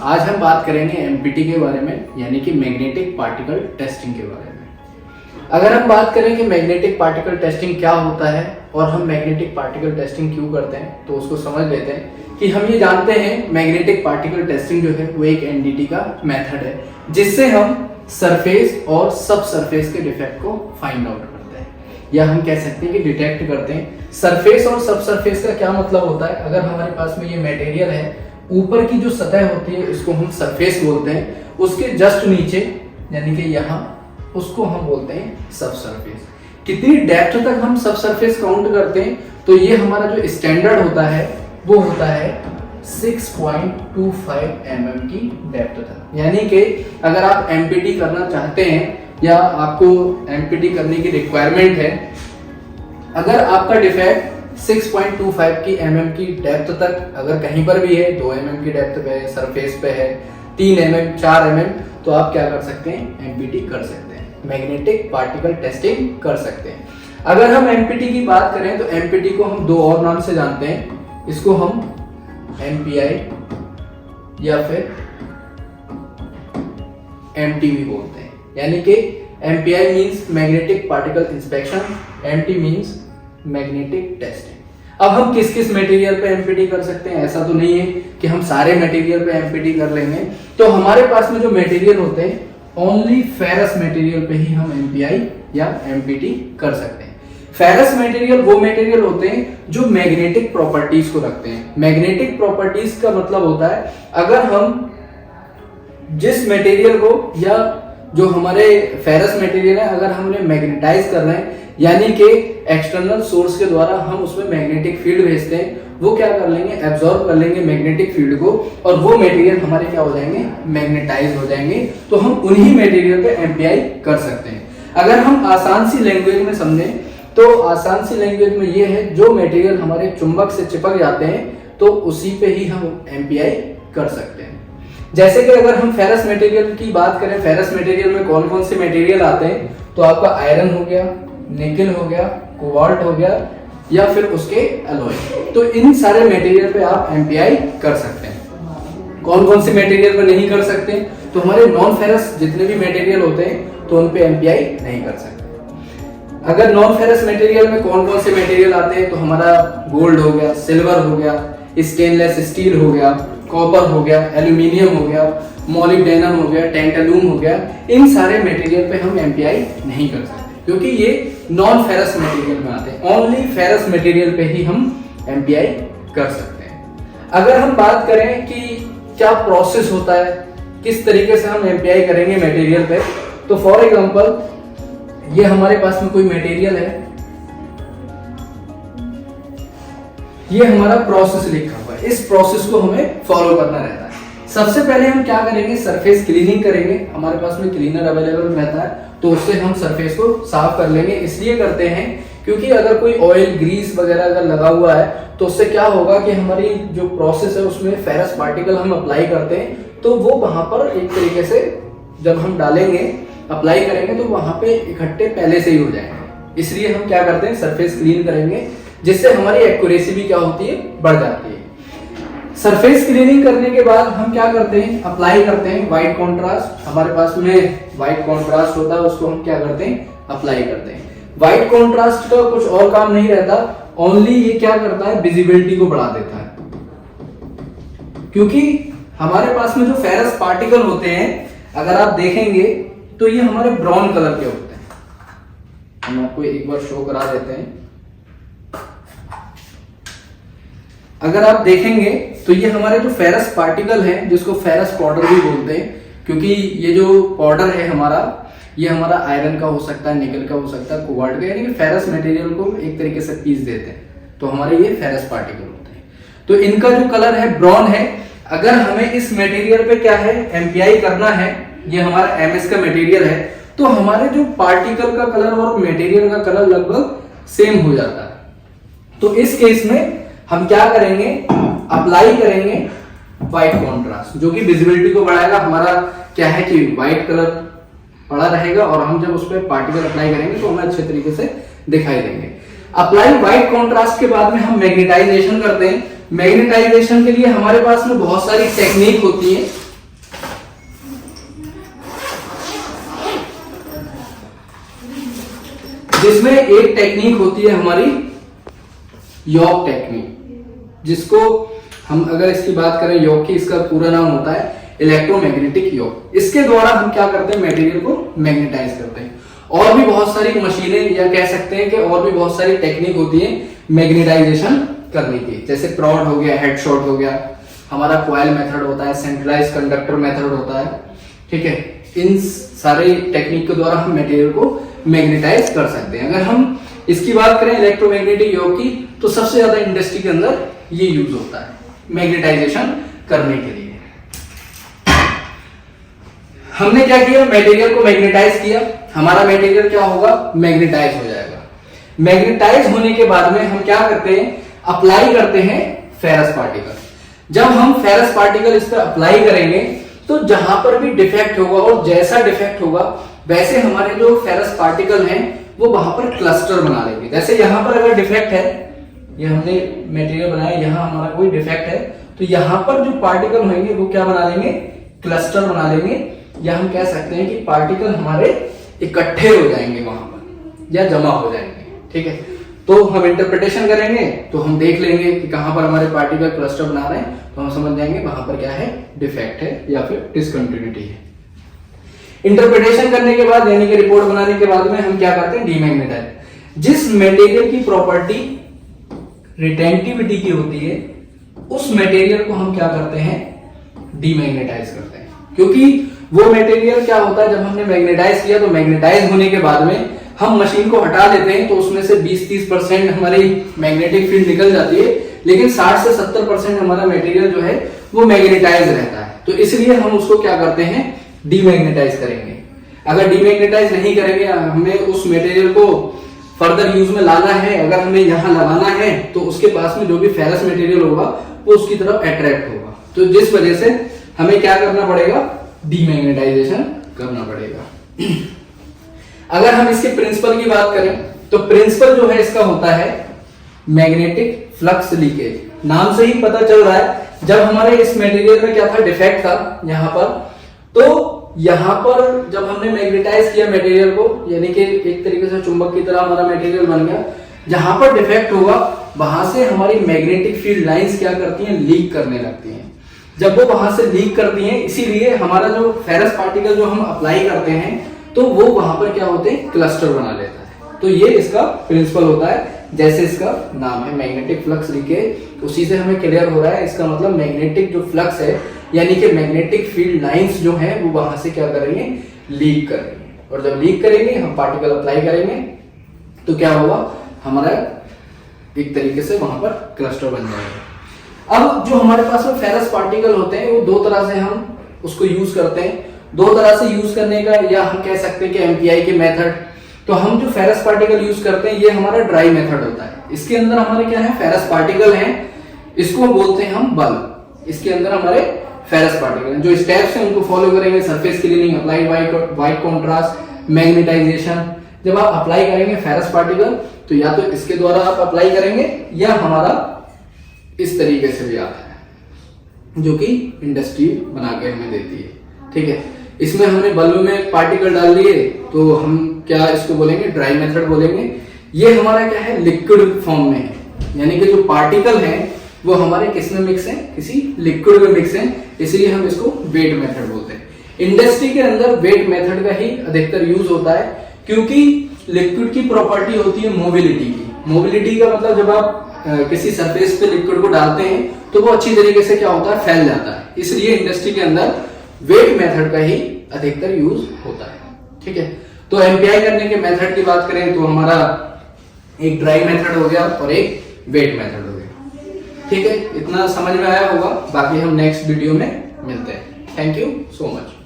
आज हम बात करेंगे एमपीटी के बारे में, यानी कि मैग्नेटिक पार्टिकल टेस्टिंग के बारे में। अगर हम बात करें कि मैग्नेटिक पार्टिकल टेस्टिंग क्या होता है और हम मैग्नेटिक पार्टिकल टेस्टिंग क्यों करते हैं, तो उसको समझ लेते हैं कि हम ये जानते हैं मैग्नेटिक पार्टिकल टेस्टिंग जो है वो एक एनडीटी का मेथड है जिससे हम सरफेस और सब सरफेस के डिफेक्ट को फाइंड आउट करते हैं, या हम कह सकते हैं कि डिटेक्ट करते हैं। सरफेस और सब सरफेस का क्या मतलब होता है? अगर हमारे पास में ये मटेरियल है, ऊपर की जो सतह होती है इसको हम सरफेस बोलते हैं, उसके जस्ट नीचे यानी कि यहाँ उसको हम बोलते हैं सब सरफेस। कितनी डेप्थ तक हम सब सरफेस काउंट करते हैं, तो ये हमारा जो स्टैंडर्ड होता है वो होता है 6.25 mm की डेप्थ तक। यानी कि अगर आप एमपीटी करना चाहते हैं या आपको एमपीटी करने की रिक्वायरमेंट है, अगर आपका डिफेक्ट 6.25 की mm की डेप्थ तक अगर कहीं पर भी है, 2 mm की डेप्थ पे है, सरफेस पे है, 3 mm 4 mm, तो आप क्या कर सकते हैं? एमपीटी कर सकते हैं, मैग्नेटिक पार्टिकल टेस्टिंग कर सकते हैं। अगर हम एमपीटी की बात करें तो एमपीटी को हम दो और नाम से जानते हैं। इसको हम एमपीआई या फिर एमटीवी बोलते हैं। यानी कि MPI means magnetic particle inspection, MT means magnetic testing. अब हम किस किस मटेरियल पे एमपीटी कर सकते हैं? ऐसा तो नहीं है कि हम सारे मटेरियल पे एमपीटी कर लेंगे। तो हमारे पास में जो मटेरियल होते हैं, ओनली फेरस मटेरियल पे ही हम एमपीआई या एमपीटी कर सकते हैं। फेरस मटेरियल वो मटेरियल होते हैं जो मैग्नेटिक प्रॉपर्टीज को रखते हैं। मैग्नेटिक प्रॉपर्टीज का मतलब होता है, अगर हम जिस मटेरियल को या जो हमारे फेरस मटेरियल है, अगर हम उन्हें मैग्नेटाइज कर रहे हैं, यानी कि एक्सटर्नल सोर्स के द्वारा हम उसमें मैग्नेटिक फील्ड भेजते हैं, वो क्या कर लेंगे? एब्जॉर्ब कर लेंगे मैग्नेटिक फील्ड को, और वो मटेरियल हमारे क्या हो जाएंगे? मैग्नेटाइज हो जाएंगे। तो हम उन्हीं मटेरियल पे एमपीआई कर सकते हैं। अगर हम आसान सी लैंग्वेज में समझें तो आसान सी लैंग्वेज में ये है, जो मटेरियल हमारे चुंबक से चिपक जाते हैं तो उसी पे ही हम एमपीआई कर सकते हैं। जैसे कि अगर हम फेरस मटेरियल की बात करें, फेरस मटेरियल में कौन कौन से मटेरियल आते हैं, तो आपका आयरन हो गया, निकेल हो गया, कोबाल्ट हो गया, या फिर उसके अलॉय। तो इन सारे मटेरियल पे आप एमपीआई कर सकते हैं। कौन कौन से मटेरियल पे नहीं कर सकते? तो हमारे नॉन फेरस जितने भी मटेरियल होते हैं तो उन पे एमपीआई नहीं कर सकते। अगर नॉन फेरस मटेरियल में कौन कौन से मटेरियल आते हैं, तो हमारा गोल्ड हो गया, सिल्वर हो गया, स्टेनलेस स्टील हो गया, कॉपर हो गया, एल्यूमिनियम हो गया, मॉलिब्डेनम हो गया, टैंटालूम हो गया। इन सारे मटेरियल पे हम एमपीआई नहीं कर सकते क्योंकि ये नॉन फेरस मटेरियल में आते हैं। ओनली फेरस मटेरियल पे ही हम एमपीआई कर सकते हैं। अगर हम बात करें कि क्या प्रोसेस होता है, किस तरीके से हम एमपीआई करेंगे मटेरियल पे, तो फॉर एग्जांपल ये हमारे पास में कोई मटेरियल है, ये हमारा प्रोसेस लिखा हुआ है। इस प्रोसेस को हमें फॉलो करना रहता है। सबसे पहले हम क्या करेंगे? सरफेस क्लीनिंग करेंगे। हमारे पास में क्लीनर अवेलेबल रहता है, तो उससे हम सरफेस को साफ कर लेंगे। इसलिए करते हैं क्योंकि अगर कोई ऑयल, ग्रीस वगैरह अगर लगा हुआ है तो उससे क्या होगा कि हमारी जो प्रोसेस है उसमें फेरस पार्टिकल हम अप्लाई करते हैं, तो वो वहां पर एक तरीके से जब हम डालेंगे, अप्लाई करेंगे, तो वहां पे इकट्ठे पहले से ही हो जाएंगे। इसलिए हम क्या करते हैं? सरफेस क्लीन करेंगे, जिससे हमारी एक्यूरेसी भी क्या होती है? बढ़ जाती है। सरफेस क्लीनिंग करने के बाद हम क्या करते हैं? अप्लाई करते हैं व्हाइट कॉन्ट्रास्ट। हमारे पास में व्हाइट कॉन्ट्रास्ट होता है, उसको हम क्या करते हैं? अप्लाई करते हैं। व्हाइट कॉन्ट्रास्ट का कुछ और काम नहीं रहता, ओनली ये क्या करता है? विजिबिलिटी को बढ़ा देता है। क्योंकि हमारे पास में जो फेरस पार्टिकल होते हैं, अगर आप देखेंगे तो ये हमारे ब्राउन कलर के होते हैं। हम आपको एक बार शो करा देते हैं। अगर आप देखेंगे तो ये हमारे जो फेरस पार्टिकल हैं, जिसको फेरस पाउडर भी बोलते हैं, क्योंकि ये जो पाउडर है हमारा, ये हमारा आयरन का हो सकता है, निकल का हो सकता है, कोबाल्ट का, यानी कि फेरस मटेरियल को एक तरीके से पीस देते हैं, तो हमारे ये फेरस पार्टिकल होते हैं। तो इनका जो कलर है ब्राउन है। अगर हमें इस मटेरियल पे क्या है? एमपीआई करना है, ये हमारा एमएस का मटेरियल है, तो हमारे जो पार्टिकल का कलर और मटेरियल का कलर लगभग सेम हो जाता है। तो इस केस में हम क्या करेंगे? अप्लाई करेंगे व्हाइट कॉन्ट्रास्ट, जो कि विजिबिलिटी को बढ़ाएगा। हमारा क्या है कि व्हाइट कलर पड़ा रहेगा, और हम जब उस पर पार्टिकल अप्लाई करेंगे तो हमें अच्छे तरीके से दिखाई देंगे। अप्लाई व्हाइट कॉन्ट्रास्ट के बाद में हम मैग्नेटाइजेशन करते हैं। मैग्नेटाइजेशन के लिए हमारे पास में बहुत सारी टेक्निक होती है, इसमें एक टेक्निक होती है हमारी यॉर्क टेक्निक, जिसको हम अगर इसकी बात करें यॉर्क की, इसका पूरा नाम होता है इलेक्ट्रोमैग्नेटिक यॉर्क। इसके द्वारा हम क्या करते हैं, मटेरियल को मैग्नेटाइज करते हैं। और भी बहुत सारी मशीनें या कह सकते हैं कि और भी बहुत सारी टेक्निक होती है मैग्नेटाइजेशन करने की, जैसे प्रॉड हो गया, हेडशॉट हो गया, हमारा कॉइल मेथड होता है, सेंट्रलाइज कंडक्टर मेथड होता है। ठीक है, इन सारे टेक्निक के द्वारा हम मटेरियल को मैग्नेटाइज कर सकते हैं। अगर हम इसकी बात करें इलेक्ट्रोमैग्नेटिक यॉर्क की, तो सबसे ज्यादा इंडस्ट्री के अंदर ये यूज होता है मैग्नेटाइजेशन करने के लिए। हमने क्या किया, मटेरियल को मैग्नेटाइज किया, हमारा मटेरियल क्या होगा, मैग्नेटाइज हो जाएगा। मैग्नेटाइज होने के बाद में हम क्या करते हैं, अप्लाई करते हैं फेरस पार्टिकल। जब हम फेरस पार्टिकल इस पर अप्लाई करेंगे तो जहां पर भी डिफेक्ट होगा और जैसा डिफेक्ट होगा वैसे हमारे जो फेरस पार्टिकल हैं वो वहां पर क्लस्टर बना लेंगे। जैसे यहां पर अगर डिफेक्ट है, ये हमने मटेरियल बनाया, यहां हमारा कोई डिफेक्ट है, तो यहां पर जो पार्टिकल होंगे वो क्या बना लेंगे, क्लस्टर बना लेंगे, या हम कह सकते हैं कि पार्टिकल हमारे इकट्ठे हो जाएंगे वहां पर या जमा हो जाएंगे। ठीक है, तो हम इंटरप्रिटेशन करेंगे तो हम देख लेंगे कि कहां पर हमारे पार्टिकल क्लस्टर बना रहे हैं, तो हम समझ जाएंगे वहां पर क्या है, डिफेक्ट है या फिर डिसकंटिन्यूटी है। इंटरप्रिटेशन करने के बाद यानी कि रिपोर्ट बनाने के बाद में हम क्या करते हैं, डीमैग्नेटाइज। जिस मटेरियल की प्रॉपर्टी रिटेंटिविटी की होती है उस मटेरियल को हम क्या करते हैं, डीमैग्नेटाइज करते हैं। क्योंकि वो मटेरियल क्या होता है, जब हमने मैग्नेटाइज किया तो मैग्नेटाइज होने के बाद में हम मशीन को हटा लेते हैं तो उसमें से 20-30% हमारी मैग्नेटिक फील्ड निकल जाती है, लेकिन 60 से 70% हमारा मटेरियल जो है वो मैग्नेटाइज रहता है। तो इसलिए हम उसको क्या करते हैं, डीमैग्नेटाइज करेंगे। अगर डीमैग्नेटाइज नहीं करेंगे, हमें उस मटेरियल को फर्दर यूज में लाना है, अगर हमें यहाँ लगाना है, तो उसके पास में जो भी फेरस मटेरियल होगा वो उसकी तरफ अट्रैक्ट होगा। तो जिस वजह से हमें क्या करना पड़ेगा, डीमैग्नेटाइजेशन करना पड़ेगा। अगर हम इसके प्रिंसिपल की बात करें तो प्रिंसिपल जो है इसका होता है मैग्नेटिक फ्लक्स लीकेज। नाम से ही पता चल रहा है, जब हमारे इस मटेरियल में क्या था, डिफेक्ट था यहाँ पर, तो यहाँ पर जब हमने मैग्नेटाइज किया मटेरियल को, यानी कि एक तरीके से चुंबक की तरह हमारा मटेरियल बन गया, जहां पर डिफेक्ट होगा वहां से हमारी मैग्नेटिक फील्ड लाइंस क्या करती हैं, लीक करने लगती हैं। जब वो वहां से लीक करती हैं, इसीलिए हमारा जो फेरस पार्टिकल जो हम अप्लाई करते हैं तो वो वहां पर क्या होते हैं, क्लस्टर बना लेता है। तो ये इसका प्रिंसिपल होता है, जैसे इसका नाम है मैग्नेटिक फ्लक्स लीकेज, उसी से हमें क्लियर हो रहा है। इसका मतलब मैग्नेटिक जो फ्लक्स है यानी कि मैग्नेटिक फील्ड लाइंस जो है वो वहां से क्या करेंगे, लीक करेंगे, और जब लीक करेंगे हम पार्टिकल अप्लाई करेंगे तो क्या होगा, हमारा एक तरीके से वहां पर क्लस्टर बन जाएगा। अब जो हमारे पास में फेरस पार्टिकल होते हैं वो दो तरह से हम उसको यूज करते हैं। दो तरह से यूज करने का, या हम कह सकते हैं कि एमपीआई के मेथड। तो हम जो फेरस पार्टिकल यूज करते हैं ये हमारा ड्राई मेथड होता है। इसके अंदर हमारे क्या है, फेरस पार्टिकल हैं, इसको बोलते हैं हम बल्ब। इसके अंदर हमारे फेरस पार्टिकल हैं, जो स्टेप्स हैं उनको फॉलो करेंगे, surface cleaning, applied white contrast, magnetization. जब आप अप्लाई करेंगे फेरस पार्टिकल तो या तो इसके द्वारा आप अप्लाई करेंगे या हमारा इस तरीके से भी आता है जो कि इंडस्ट्री बना के हमें देती है। ठीक है, इसमें हमने बल्ब में पार्टिकल डाल दिए तो हम क्या इसको बोलेंगे, ड्राई मेथड बोलेंगे। ये हमारा क्या है, लिक्विड फॉर्म में है, यानी कि जो पार्टिकल हैं वो हमारे किस में मिक्स हैं, किसी लिक्विड में मिक्स हैं, इसलिए हम इसको वेट मेथड बोलते हैं। इंडस्ट्री के अंदर वेट मेथड का ही अधिकतर यूज होता है, क्योंकि लिक्विड की प्रॉपर्टी होती है मोबिलिटी की। मोबिलिटी का मतलब जब आप किसी सरफेस पे लिक्विड को डालते हैं तो वो अच्छी तरीके से क्या होता है, फैल जाता है। इसलिए इंडस्ट्री के अंदर वेट मेथड का ही अधिकतर यूज होता है। ठीक है, तो एमपीआई करने के मेथड की बात करें तो हमारा एक ड्राई मेथड हो गया और एक वेट मेथड हो गया। ठीक है, इतना समझ में आया होगा, बाकी हम नेक्स्ट वीडियो में मिलते हैं। Thank you so much.